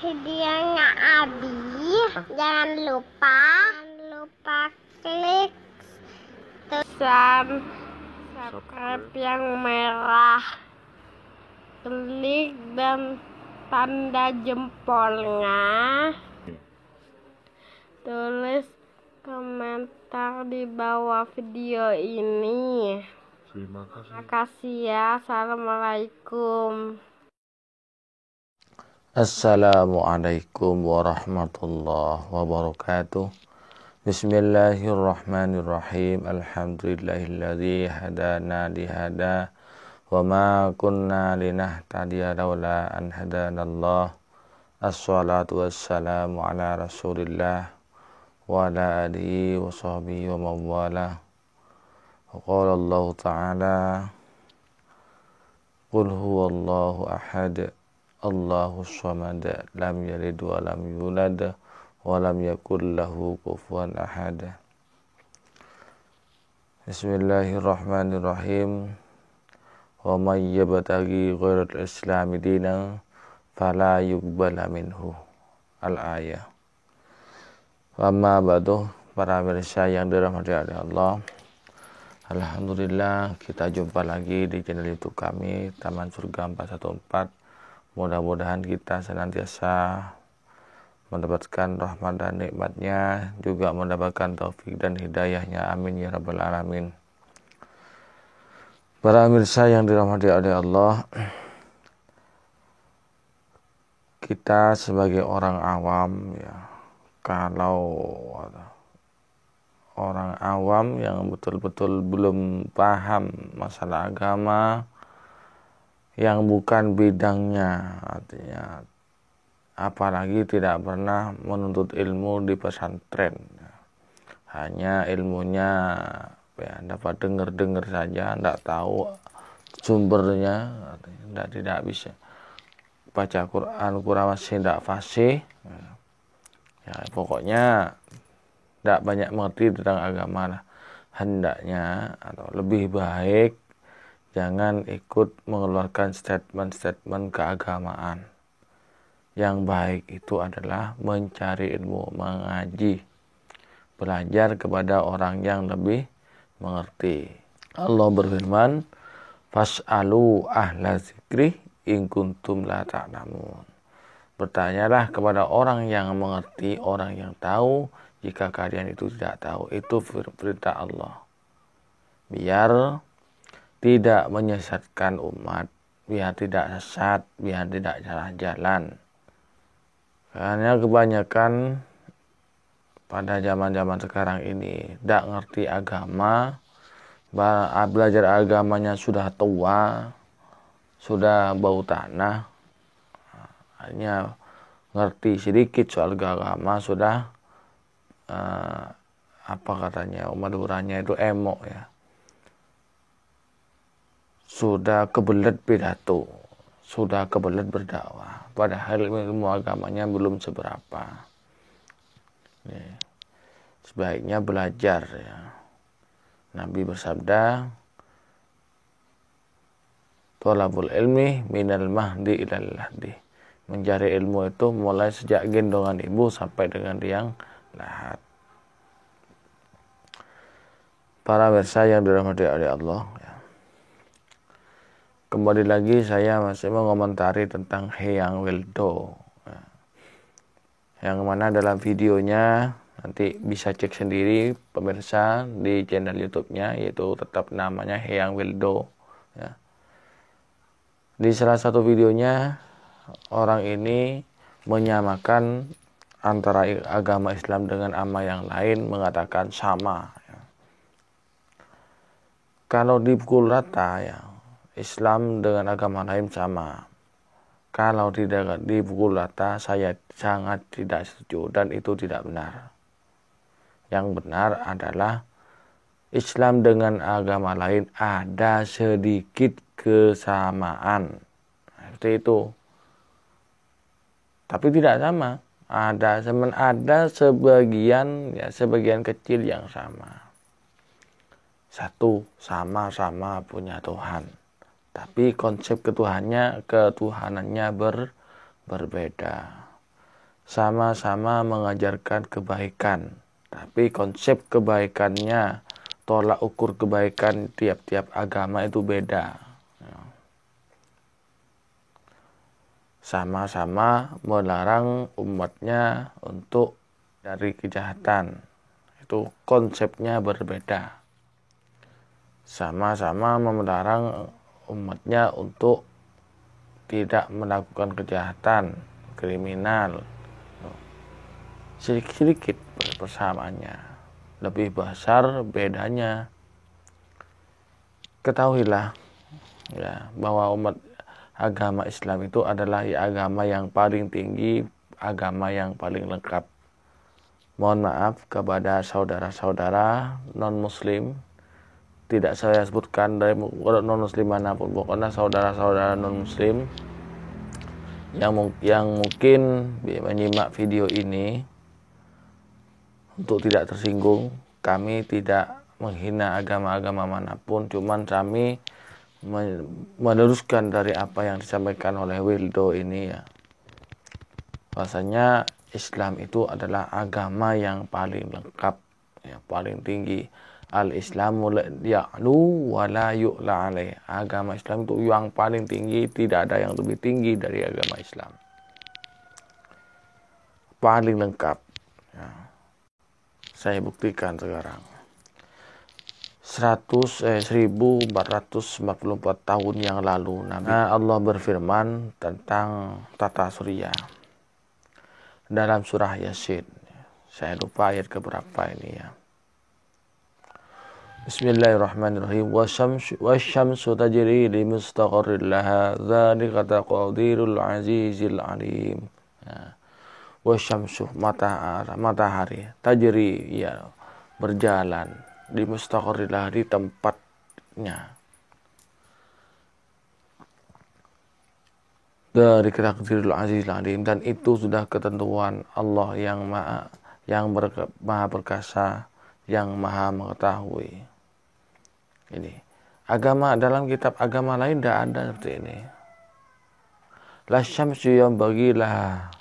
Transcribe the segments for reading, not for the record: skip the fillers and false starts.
videonya Abi. Jangan lupa klik subscribe yang merah, klik dan tanda jempolnya, tulis komentar di bawah video ini. Terima kasih ya. Assalamualaikum. Assalamualaikum warahmatullahi wabarakatuh. Bismillahirrahmanirrahim. Alhamdulillahilladzi hadana lihada wa ma kunna linahtadiya laula an hadanallah. Assalatu wassalamu ala Rasulillah wa ala alihi wa sahbihi wa mawala. Wa qala Allah ta'ala, qul huwallahu ahad, Allahus samad, lam yalid wa lam yulad wa lam yakul lahu kufuwan ahad. Bismillahirrahmanirrahim. Wa may yabtaghi ghairal islami dinan fala yuqbala minhu. Al-ayah. Wa ma ba'du, para pemirsa yang dirahmati oleh Allah. Alhamdulillah, kita jumpa lagi di channel YouTube kami Taman Surga 414. Mudah-mudahan kita senantiasa mendapatkan rahmat dan nikmatnya, juga mendapatkan taufik dan hidayahnya. Amin ya rabbal alamin. Para pemirsa yang dirahmati oleh Allah, kita sebagai orang awam ya, kalau orang awam yang betul-betul belum paham masalah agama, yang bukan bidangnya, artinya apalagi tidak pernah menuntut ilmu di pesantren, hanya ilmunya ya, dapat dengar-dengar saja, tidak tahu sumbernya, artinya tidak bisa baca Quran masih tidak fasih ya, pokoknya tidak banyak mengerti tentang agama lah. Hendaknya atau lebih baik jangan ikut mengeluarkan statement-statement keagamaan. Yang baik itu adalah mencari ilmu, mengaji, belajar kepada orang yang lebih mengerti. Allah berfirman, fas'alu ahla zikri in kuntum la ta'lamun. Bertanyalah kepada orang yang mengerti, orang yang tahu, jika kalian itu tidak tahu. Itu perintah Allah. Biar tidak menyesatkan umat, biar tidak sesat, biar tidak salah jalan. Karena kebanyakan pada zaman-zaman sekarang ini tidak ngerti agama, belajar agamanya sudah tua, sudah bau tanah, hanya ngerti sedikit soal agama sudah apa katanya Maduranya itu emo ya, sudah kebelet pidato, sudah kebelet berdakwah, padahal ilmu agamanya belum seberapa. Sebaiknya belajar ya. Nabi bersabda, thalabul ilmi minal mahdi ilal lahdi. Mencari ilmu itu mulai sejak gendongan ibu sampai dengan liang lahat. Para pemirsa yang dirahmati oleh Allah ya. Kembali lagi saya masih mengomentari tentang Hyang Wildo ya. Yang mana dalam videonya nanti bisa cek sendiri pemirsa di channel YouTube-nya, yaitu tetap namanya Hyang Wildo ya. Di salah satu videonya orang ini menyamakan antara agama Islam dengan agama yang lain, mengatakan sama ya. Kalau dipukul rata ya, Islam dengan agama lain sama. Kalau tidak dipukul rata, saya sangat tidak setuju dan itu tidak benar. Yang benar adalah Islam dengan agama lain ada sedikit kesamaan. Seperti itu. Tapi tidak sama. Ada sebagian ya, sebagian kecil yang sama. Satu, sama-sama punya Tuhan. Tapi konsep ketuhanannya berbeda. sama-sama mengajarkan kebaikan, tapi konsep kebaikannya, tolak ukur kebaikan tiap-tiap agama itu beda. Sama-sama melarang umatnya untuk dari kejahatan, itu konsepnya berbeda. Sama-sama melarang umatnya untuk tidak melakukan kejahatan, kriminal. Sedikit-sedikit persamaannya, lebih besar bedanya. Ketahuilah ya, bahwa agama Islam itu adalah agama yang paling tinggi, agama yang paling lengkap. Mohon maaf kepada saudara-saudara non-muslim, tidak saya sebutkan dari non-muslim manapun, pokoknya saudara-saudara non-muslim yang mungkin menyimak video ini, untuk tidak tersinggung, kami tidak menghina agama-agama manapun, cuman kami meneruskan dari apa yang disampaikan oleh Wildo ini ya. Bahasanya Islam itu adalah agama yang paling lengkap, yang paling tinggi. Al-Islamu ya'lu wa la yu'la alaih. Agama Islam itu yang paling tinggi, tidak ada yang lebih tinggi dari agama Islam. Paling lengkap. Ya. Saya buktikan sekarang. 1444 tahun yang lalu Allah berfirman tentang tata surya dalam surah Yasin. Saya lupa ayat keberapa ini ya. Bismillahirrahmanirrahim. Wasyamsu tajri li mustaqarrin laha dzalika taqdirul azizil alim. Wasyamsu, matahari, tajri ya, berjalan, di mustaqarrilah, di tempatnya, dari takdirul azizil alim, dan itu sudah ketentuan Allah yang maha perkasa, yang maha mengetahui. Ini agama, dalam kitab agama lain tidak ada seperti ini. La syamsu yang bagilah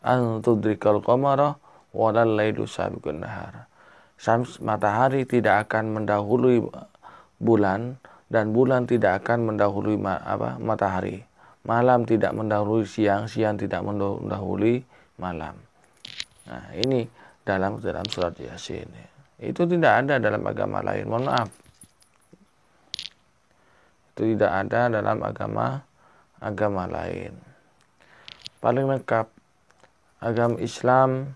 an tudrikal qamara walal lailu sabiqun nahar. Matahari tidak akan mendahului bulan, dan bulan tidak akan mendahului matahari. Malam tidak mendahului siang, siang tidak mendahului malam. Nah, ini dalam surat Yasin. Itu tidak ada dalam agama lain. Mohon maaf. Itu tidak ada dalam agama lain. Paling lengkap agama Islam,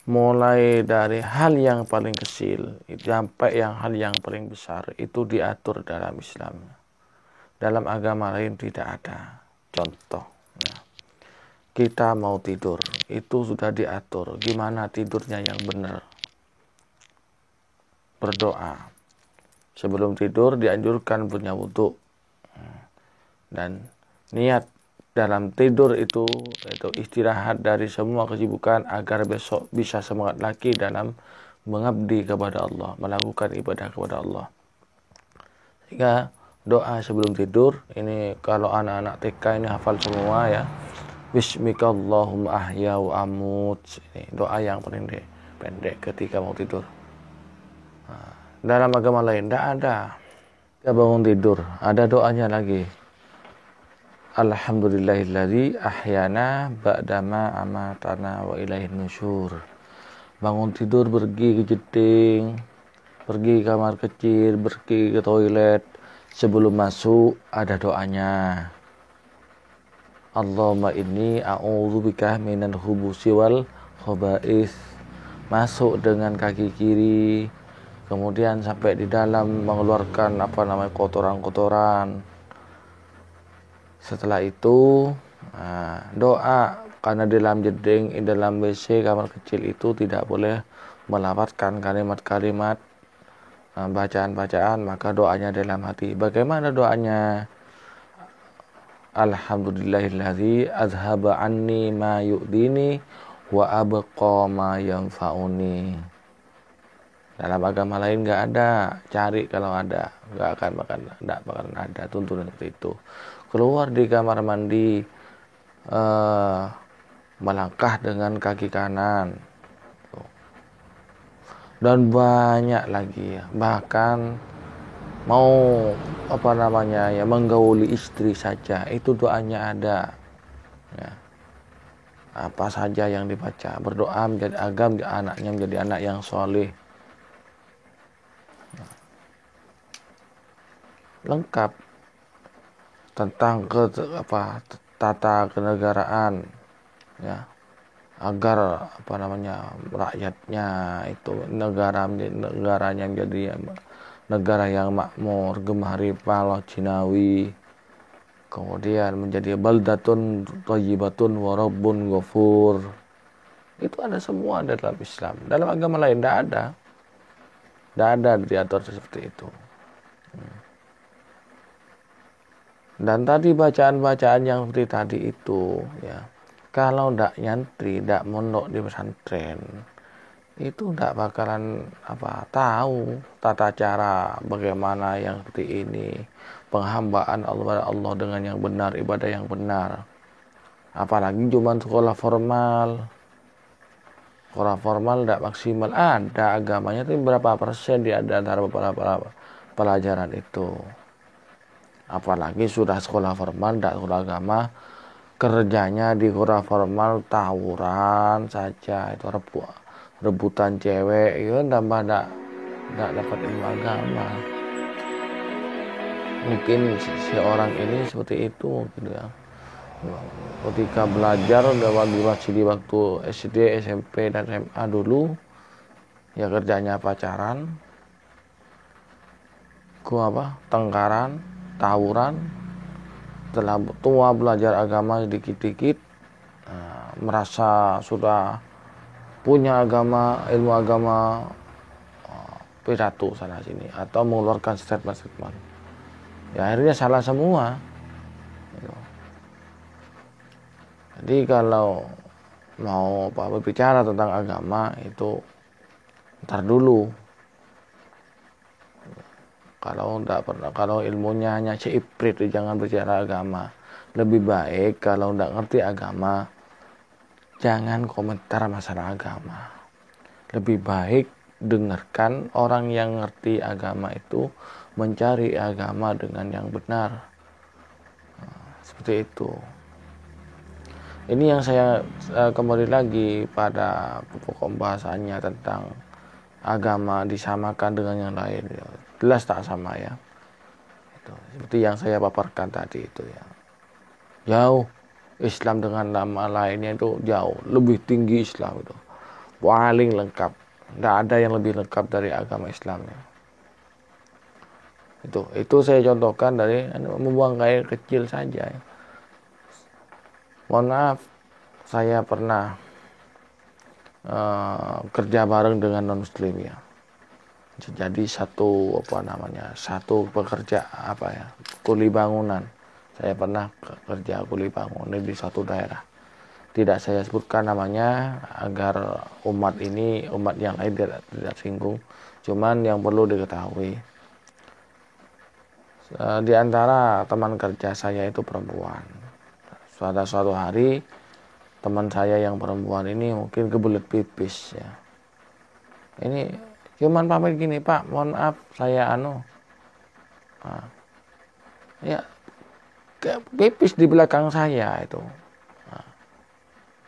mulai dari hal yang paling kecil sampai hal yang paling besar, itu diatur dalam Islam. Dalam agama lain tidak ada. Contoh, kita mau tidur, itu sudah diatur. Gimana tidurnya yang benar? Berdoa. Sebelum tidur dianjurkan punya wudu. Dan niat dalam tidur itu istirahat dari semua kesibukan agar besok bisa semangat lagi dalam mengabdi kepada Allah, melakukan ibadah kepada Allah. Sehingga doa sebelum tidur ini, kalau anak-anak TK ini hafal semua ya. Bismikallahumma ahya wa amut. Ini doa yang paling pendek ketika mau tidur. Nah, dalam agama lain tidak ada. Kita bangun tidur, ada doanya lagi. Alhamdulillahilladzi ahyana ba'dama amatana wa ilaihin nusyur. Bangun tidur, pergi ke jeding, pergi ke kamar kecil, pergi ke toilet, sebelum masuk ada doanya. Allahumma inni a'udzubika minal khubusi wal khaba'is. Masuk dengan kaki kiri, kemudian sampai di dalam mengeluarkan kotoran-kotoran. Setelah itu doa, karena di dalam jeding, di dalam WC kamar kecil itu tidak boleh melafazkan kalimat-kalimat bacaan-bacaan, maka doanya dalam hati. Bagaimana doanya? Alhamdulillahilladzi azhaba anni ma yu'dini wa abqa ma yanfa'uni. Dalam agama lain nggak ada, cari kalau ada, nggak bakalan ada tuntunan seperti itu. Keluar di kamar mandi, melangkah dengan kaki kanan. Dan banyak lagi ya, bahkan mau menggauli istri saja itu doanya ada ya. Apa saja yang dibaca, berdoa menjadi anaknya menjadi anak yang soleh, lengkap tentang tata kenegaraan ya, agar rakyatnya itu negaranya menjadi negara yang makmur, gemah ripah jinawi, kemudian menjadi baldatun thayyibatun wa rabbun ghafur. Itu ada semua dalam Islam. Dalam agama lain tidak ada diatur seperti itu. Dan tadi bacaan-bacaan yang seperti tadi itu ya, kalau tidak nyantri, tidak mondok di pesantren, itu tidak bakalan tahu tata cara bagaimana yang seperti ini, penghambaan Allah dengan yang benar, ibadah yang benar. Apalagi cuma sekolah formal tidak maksimal. Ada agamanya, tapi berapa persen di antara beberapa pelajaran itu. Apalagi sudah sekolah formal, tidak sekolah agama, kerjanya di sekolah formal tawuran saja, itu rebutan cewek, itu tambah tidak dapat ilmu agama. Mungkin si orang ini seperti itu gitu ya. Ketika belajar di waktu SD, SMP dan SMA dulu ya, kerjanya pacaran, tengkaran, tawuran. Setelah tua belajar agama dikit-dikit, merasa sudah punya ilmu agama, pidato sana sini atau mengeluarkan statement. Ya akhirnya salah semua. Jadi kalau mau berbicara tentang agama itu ntar dulu. Kalau ilmunya hanya seiprit, jangan bicara agama. Lebih baik kalau tidak ngerti agama, jangan komentar masalah agama. Lebih baik dengarkan orang yang ngerti agama itu mencari agama dengan yang benar. Seperti itu. Ini yang saya kembali lagi pada pokok pembahasannya tentang agama disamakan dengan yang lain. Jelas tak sama ya. Itu seperti yang saya paparkan tadi itu ya. Jauh Islam dengan nama lainnya itu jauh lebih tinggi Islam itu. Paling lengkap. Tidak ada yang lebih lengkap dari agama Islamnya. Itu saya contohkan dari membuang air kecil saja ya. Mohon maaf, saya pernah kerja bareng dengan non muslim ya. Jadi satu pekerja kuli bangunan. Saya pernah kerja kuli bangunan di suatu daerah. Tidak saya sebutkan namanya agar umat yang lain tidak singgung. Cuman yang perlu diketahui, di antara teman kerja saya itu perempuan. Pada suatu hari teman saya yang perempuan ini mungkin kebelet pipis ya. Ini cuman pamit gini, Pak, mohon maaf saya ya pipis di belakang saya itu.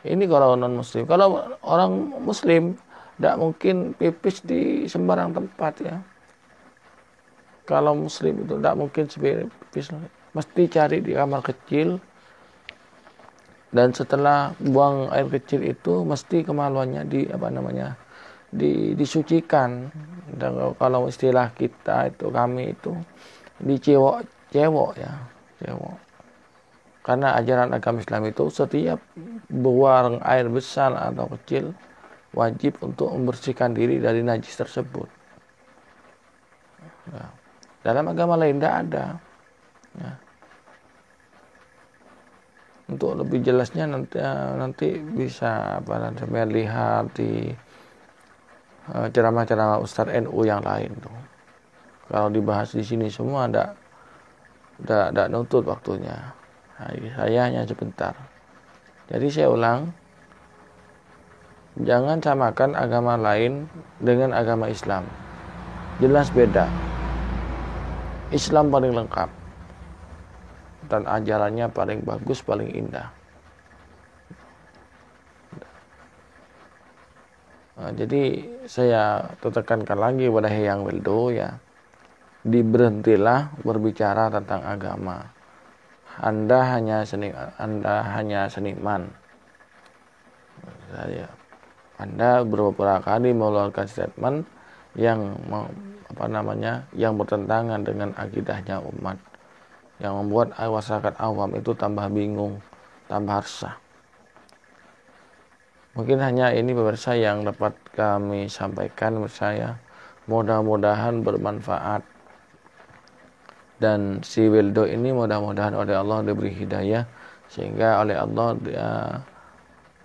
Ini kalau non muslim. Kalau orang muslim tidak mungkin pipis di sembarang tempat ya. Kalau muslim itu tidak mungkin pipis, mesti cari di kamar kecil. Dan setelah buang air kecil itu mesti kemaluannya disucikan. Dan kalau istilah kita itu, kami itu dicewok ya, cewok. Karena ajaran agama Islam itu setiap buang air besar atau kecil wajib untuk membersihkan diri dari najis tersebut. Nah, dalam agama lain tidak ada. Ya. Untuk lebih jelasnya nanti bisa sampai lihat di ceramah-ceramah Ustadz NU yang lain tuh. Kalau dibahas di sini semua tidak nutut waktunya. Nah, saya hanya sebentar. Jadi saya ulang, jangan samakan agama lain dengan agama Islam. Jelas beda. Islam paling lengkap dan ajarannya paling bagus, paling indah. Nah, jadi saya tekankan lagi pada Hyang Wildo ya, diberhentilah berbicara tentang agama. Anda hanya seniman. Anda beberapa kali mengeluarkan statement yang yang bertentangan dengan akidahnya umat, yang membuat masyarakat awam itu tambah bingung, tambah resah. Mungkin hanya ini pemirsa yang dapat kami sampaikan saya. Mudah-mudahan bermanfaat. Dan si Wildo ini mudah-mudahan oleh Allah diberi hidayah, sehingga oleh Allah dia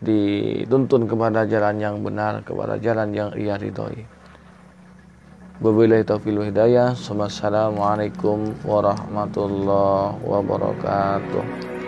dituntun kepada jalan yang benar, kepada jalan yang ia ridhoi. Wabillahi taufiq wal hidayah. Wassalamualaikum warahmatullahi wabarakatuh.